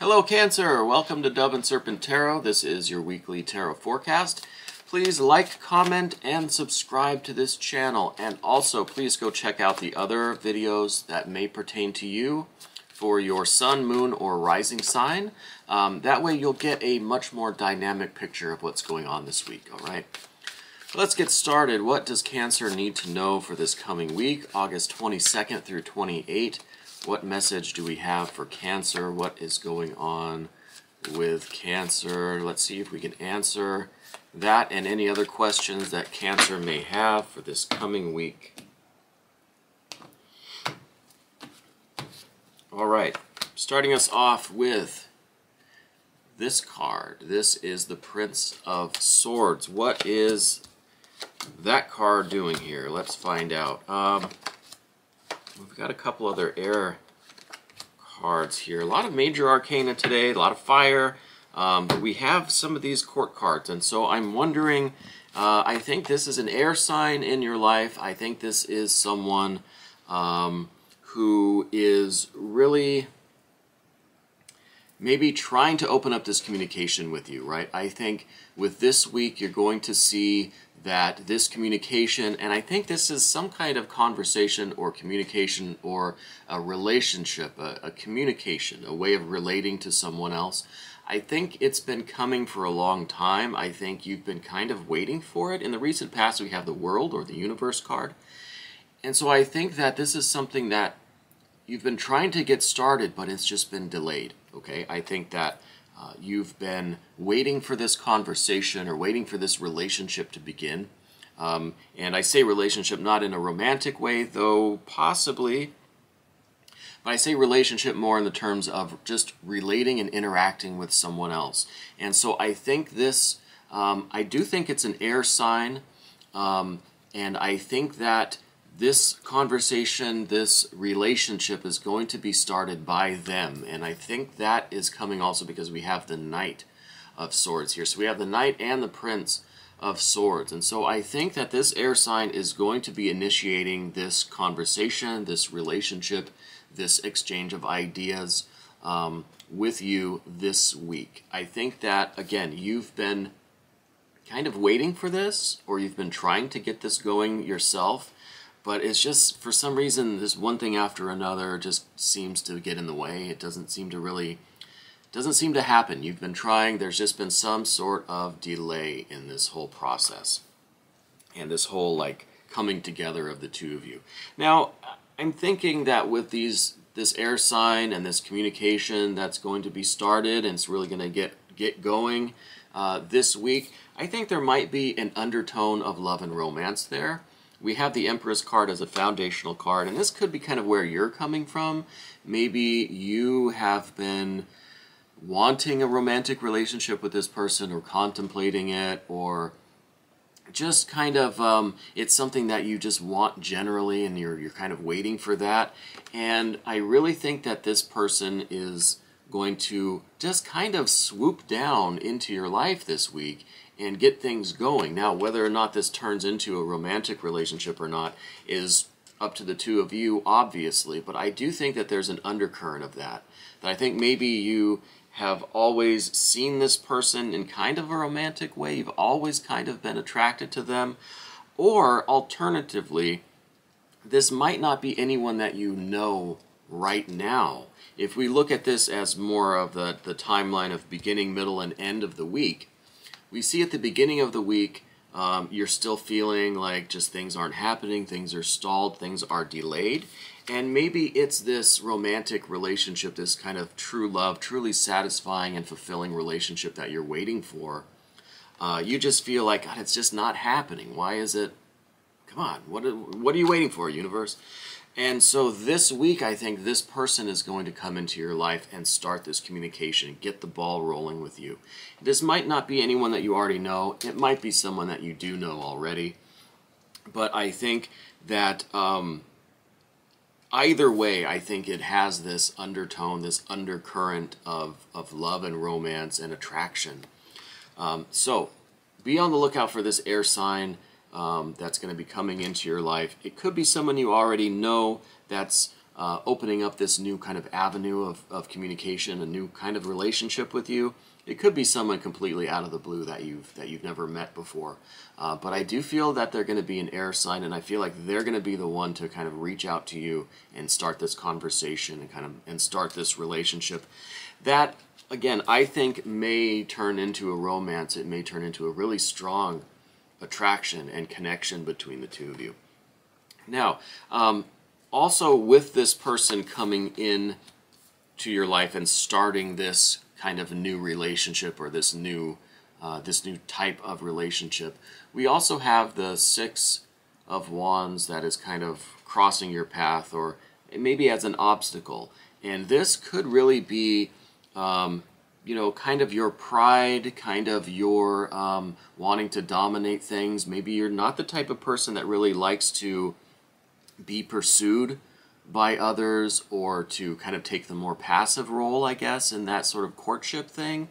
Hello Cancer, welcome to Dove and Serpent Tarot. This is your weekly tarot forecast. Please like, comment, and subscribe to this channel. And also please go check out the other videos that may pertain to you for your sun, moon, or rising sign. That way you'll get a much more dynamic picture of what's going on this week, all right? Let's get started. What does Cancer need to know for this coming week, August 22nd through 28th? What message do we have for Cancer? What is going on with Cancer? Let's see if we can answer that and any other questions that Cancer may have for this coming week. All right, starting us off with this card. This is the Prince of Swords. What is that card doing here? Let's find out. We've got a couple other air cards here. A lot of major arcana today, a lot of fire, but we have some of these court cards. And so I'm wondering, I think this is an air sign in your life. I think this is someone who is really maybe trying to open up this communication with you, right? I think with this week you're going to see that this communication, and I think this is some kind of conversation or communication or a relationship, a communication, a way of relating to someone else. I think it's been coming for a long time. I think you've been kind of waiting for it. In the recent past we have the World or the Universe card. And so I think that this is something that you've been trying to get started, but it's just been delayed, okay? I think that you've been waiting for this conversation or waiting for this relationship to begin. And I say relationship not in a romantic way, though possibly, but I say relationship more in the terms of just relating and interacting with someone else. And so I think this, I do think it's an air sign, and I think that this conversation, this relationship is going to be started by them. And I think that is coming also because we have the Knight of Swords here. So we have the Knight and the Prince of Swords. And so I think that this air sign is going to be initiating this conversation, this relationship, this exchange of ideas with you this week. I think that, again, you've been kind of waiting for this, or you've been trying to get this going yourself. But it's just, for some reason, this one thing after another just seems to get in the way. It doesn't seem to happen. You've been trying, there's just been some sort of delay in this whole process. And this whole, like, coming together of the two of you. Now, I'm thinking that with this air sign and this communication that's going to be started, and it's really going to get going this week, I think there might be an undertone of love and romance there. We have the Empress card as a foundational card, and this could be kind of where you're coming from. Maybe you have been wanting a romantic relationship with this person, or contemplating it, or just kind of, it's something that you just want generally, and you're kind of waiting for that. And I really think that this person is going to just kind of swoop down into your life this week and get things going. Now, whether or not this turns into a romantic relationship or not is up to the two of you, obviously, but I do think that there's an undercurrent of that. That I think maybe you have always seen this person in kind of a romantic way, you've always kind of been attracted to them, or alternatively, this might not be anyone that you know right now. If we look at this as more of the timeline of beginning, middle, and end of the week, we see at the beginning of the week, you're still feeling like just things aren't happening, things are stalled, things are delayed. And maybe it's this romantic relationship, this kind of true love, truly satisfying and fulfilling relationship that you're waiting for. You just feel like, God, it's just not happening. Why is it? Come on, what are you waiting for, universe? And so this week, I think this person is going to come into your life and start this communication, get the ball rolling with you. This might not be anyone that you already know. It might be someone that you do know already. But I think that either way, I think it has this undertone, this undercurrent of love and romance and attraction. So be on the lookout for this air sign that's going to be coming into your life. It could be someone you already know that's opening up this new kind of avenue of communication, a new kind of relationship with you. It could be someone completely out of the blue that you've never met before. But I do feel that they're going to be an air sign, and I feel like they're going to be the one to kind of reach out to you and start this conversation and start this relationship. That, again, I think may turn into a romance. It may turn into a really strong attraction and connection between the two of you. Now, also with this person coming in to your life and starting this kind of new relationship, or this new type of relationship, we also have the Six of Wands that is kind of crossing your path, or maybe as an obstacle. And this could really be kind of your pride, kind of your wanting to dominate things. Maybe you're not the type of person that really likes to be pursued by others, or to kind of take the more passive role, I guess, in that sort of courtship thing.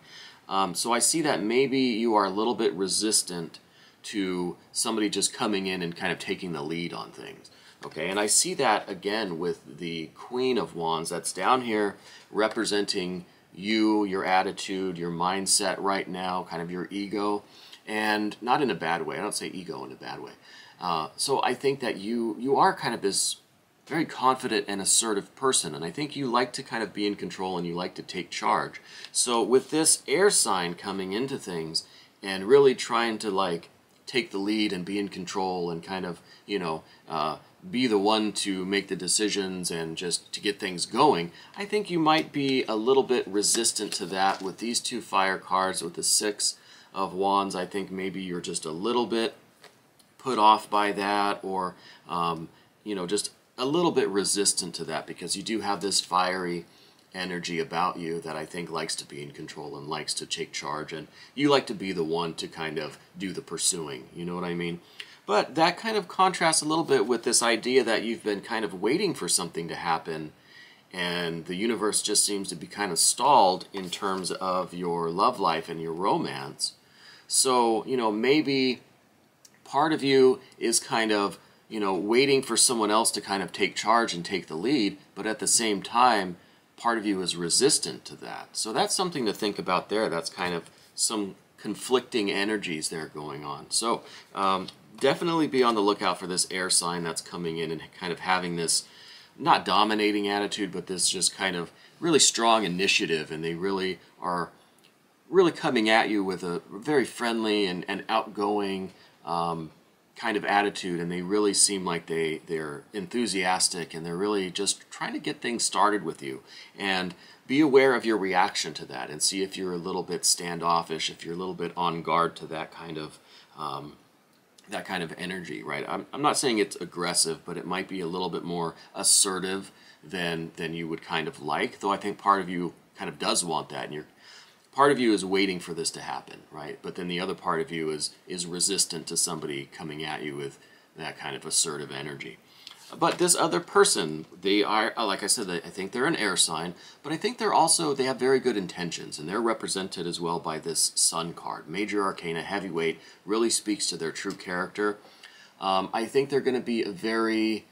So I see that maybe you are a little bit resistant to somebody just coming in and kind of taking the lead on things. Okay, and I see that again with the Queen of Wands that's down here, representing you, your attitude, your mindset right now, kind of your ego, and not in a bad way. I don't say ego in a bad way. So I think that you are kind of this very confident and assertive person, and I think you like to kind of be in control and you like to take charge. So with this air sign coming into things and really trying to like take the lead and be in control and kind of, be the one to make the decisions and just to get things going, I think you might be a little bit resistant to that with these two fire cards. With the Six of Wands, I think maybe you're just a little bit put off by that, or just a little bit resistant to that, because you do have this fiery energy about you that I think likes to be in control and likes to take charge, and you like to be the one to kind of do the pursuing, you know what I mean? But that kind of contrasts a little bit with this idea that you've been kind of waiting for something to happen, and the universe just seems to be kind of stalled in terms of your love life and your romance. So, maybe part of you is kind of, waiting for someone else to kind of take charge and take the lead, but at the same time, part of you is resistant to that. So that's something to think about there. That's kind of some conflicting energies there going on. So definitely be on the lookout for this air sign that's coming in and kind of having this not dominating attitude, but this just kind of really strong initiative, and they really are really coming at you with a very friendly and outgoing kind of attitude, and they really seem like they're enthusiastic, and they're really just trying to get things started with you. And be aware of your reaction to that, and see if you're a little bit standoffish, if you're a little bit on guard to that kind of energy, right? I'm not saying it's aggressive, but it might be a little bit more assertive than you would kind of like, though I think part of you kind of does want that, and part of you is waiting for this to happen, right? But then the other part of you is resistant to somebody coming at you with that kind of assertive energy. But this other person, they are, like I said, I think they're an air sign, but I think they have very good intentions, and they're represented as well by this Sun card. Major Arcana, heavyweight, really speaks to their true character. I think they're going to be a very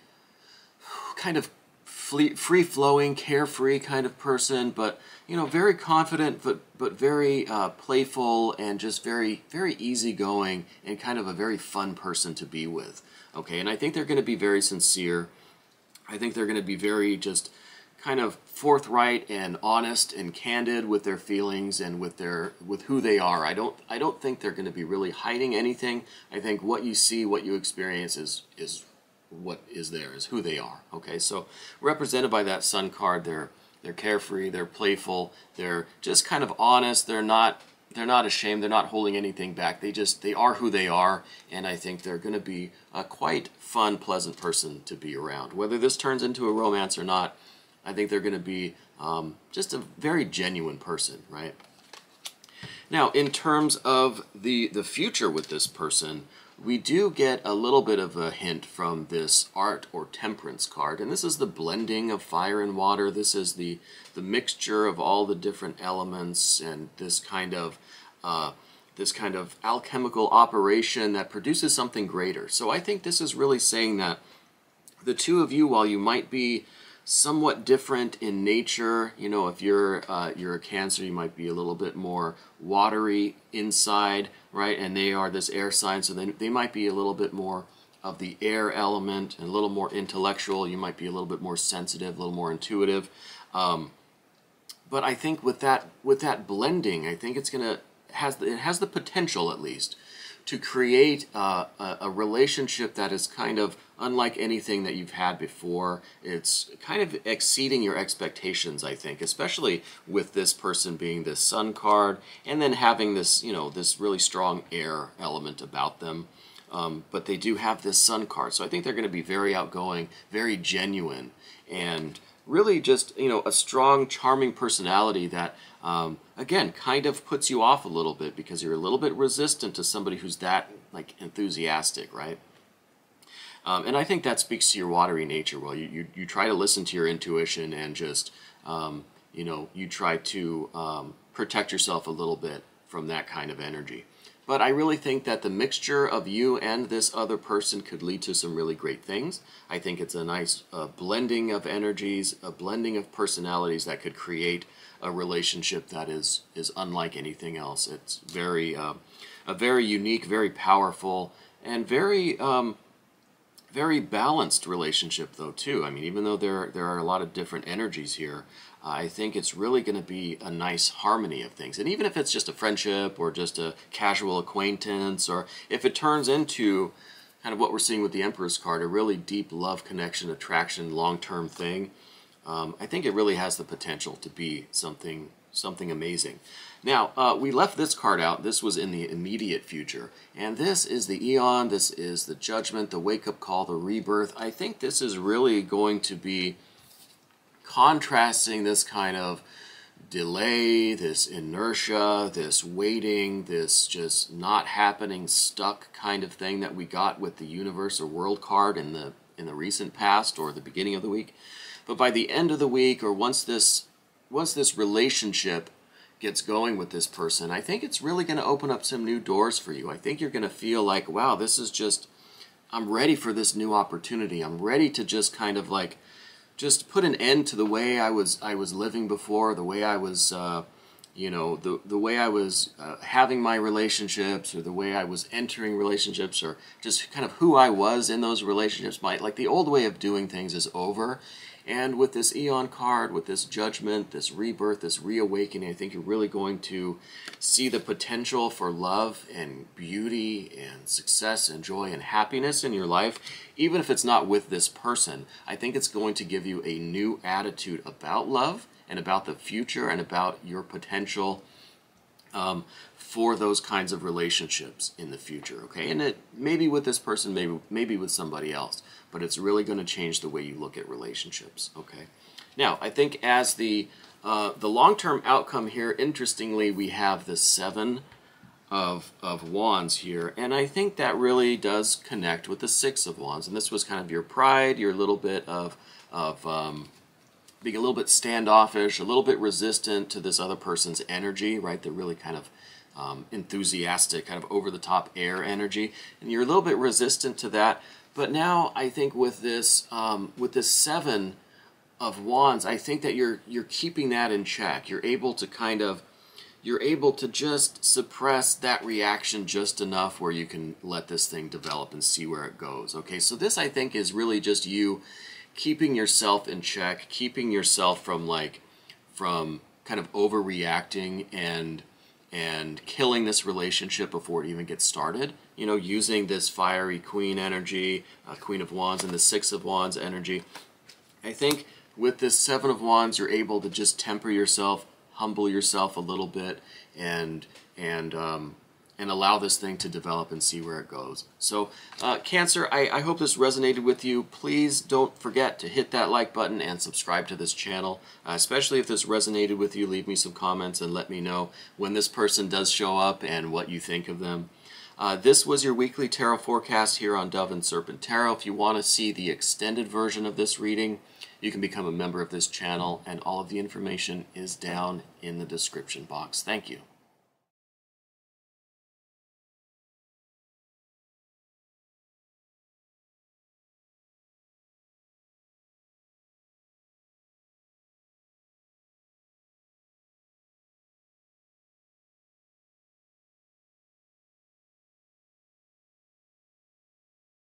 kind of free-flowing, carefree kind of person, but very confident, but very playful, and just very, very easygoing, and kind of a very fun person to be with. Okay, and I think they're going to be very sincere. I think they're going to be very just kind of forthright and honest and candid with their feelings and with who they are. I don't think they're going to be really hiding anything. I think what you see, what you experience is what is there, is who they are. Okay, so represented by that Sun card, they're carefree, they're playful, they're just kind of honest, they're not ashamed, they're not holding anything back, they are who they are, and I think they're going to be a quite fun, pleasant person to be around. Whether this turns into a romance or not, I think they're going to be just a very genuine person, right? Now, in terms of the future with this person, we do get a little bit of a hint from this Art or Temperance card, and this is the blending of fire and water. This is the mixture of all the different elements, and this kind of alchemical operation that produces something greater. So I think this is really saying that the two of you, while you might be somewhat different in nature. You know, if you're a Cancer, you might be a little bit more watery inside, right? And they are this air sign, so they might be a little bit more of the air element and a little more intellectual. You might be a little bit more sensitive, a little more intuitive. But I think with that blending, I think it has the potential, at least, to create a relationship that is kind of unlike anything that you've had before. It's kind of exceeding your expectations, I think, especially with this person being this Sun card and then having this, you know, this really strong air element about them. But they do have this Sun card, so I think they're going to be very outgoing, very genuine, and really just, you know, a strong, charming personality that, again, kind of puts you off a little bit because you're a little bit resistant to somebody who's that, like, enthusiastic, right? And I think that speaks to your watery nature. Well, you try to listen to your intuition and just, you know, you try to protect yourself a little bit from that kind of energy. But I really think that the mixture of you and this other person could lead to some really great things. I think it's a nice blending of energies, a blending of personalities that could create a relationship that is unlike anything else. It's a very unique, very powerful, and very very balanced relationship, though, too. I mean, even though there are a lot of different energies here, I think it's really going to be a nice harmony of things. And even if it's just a friendship or just a casual acquaintance, or if it turns into kind of what we're seeing with the Emperor's card, a really deep love connection, attraction, long-term thing, I think it really has the potential to be something amazing. Now, we left this card out. This was in the immediate future. And this is the Eon, this is the Judgment, the wake-up call, the rebirth. I think this is really going to be contrasting this kind of delay, this inertia, this waiting, this just not happening, stuck kind of thing that we got with the Universe or World card in the recent past or the beginning of the week. But by the end of the week, or once this relationship gets going with this person, I think it's really going to open up some new doors for you. I think you're going to feel like, wow, this is just, I'm ready for this new opportunity. I'm ready to just kind of like, just put an end to the way I was living before, the way I was, you know, the way I was having my relationships, or the way I was entering relationships, or just kind of who I was in those relationships. Like the old way of doing things is over. And with this Eon card, with this Judgment, this rebirth, this reawakening, I think you're really going to see the potential for love and beauty and success and joy and happiness in your life. Even if it's not with this person, I think it's going to give you a new attitude about love and about the future and about your potential for those kinds of relationships in the future, okay? And it maybe with this person, maybe with somebody else, but it's really going to change the way you look at relationships, okay? Now, I think as the long-term outcome here, interestingly, we have the Seven of Wands here, and I think that really does connect with the Six of Wands, and this was kind of your pride, your little bit of being a little bit standoffish, a little bit resistant to this other person's energy, right? They're really kind of enthusiastic, kind of over-the-top air energy, and you're a little bit resistant to that. But now I think with this Seven of Wands, I think that you're keeping that in check. You're able to just suppress that reaction just enough where you can let this thing develop and see where it goes. Okay, so this I think is really just you keeping yourself in check, keeping yourself from kind of overreacting and killing this relationship before it even gets started. You know, using this fiery Queen energy, Queen of Wands, and the Six of Wands energy. I think with this Seven of Wands, you're able to just temper yourself, humble yourself a little bit, and allow this thing to develop and see where it goes. So, Cancer, I hope this resonated with you. Please don't forget to hit that like button and subscribe to this channel. Especially if this resonated with you, leave me some comments and let me know when this person does show up and what you think of them. This was your weekly tarot forecast here on Dove and Serpent Tarot. If you want to see the extended version of this reading, you can become a member of this channel, and all of the information is down in the description box. Thank you.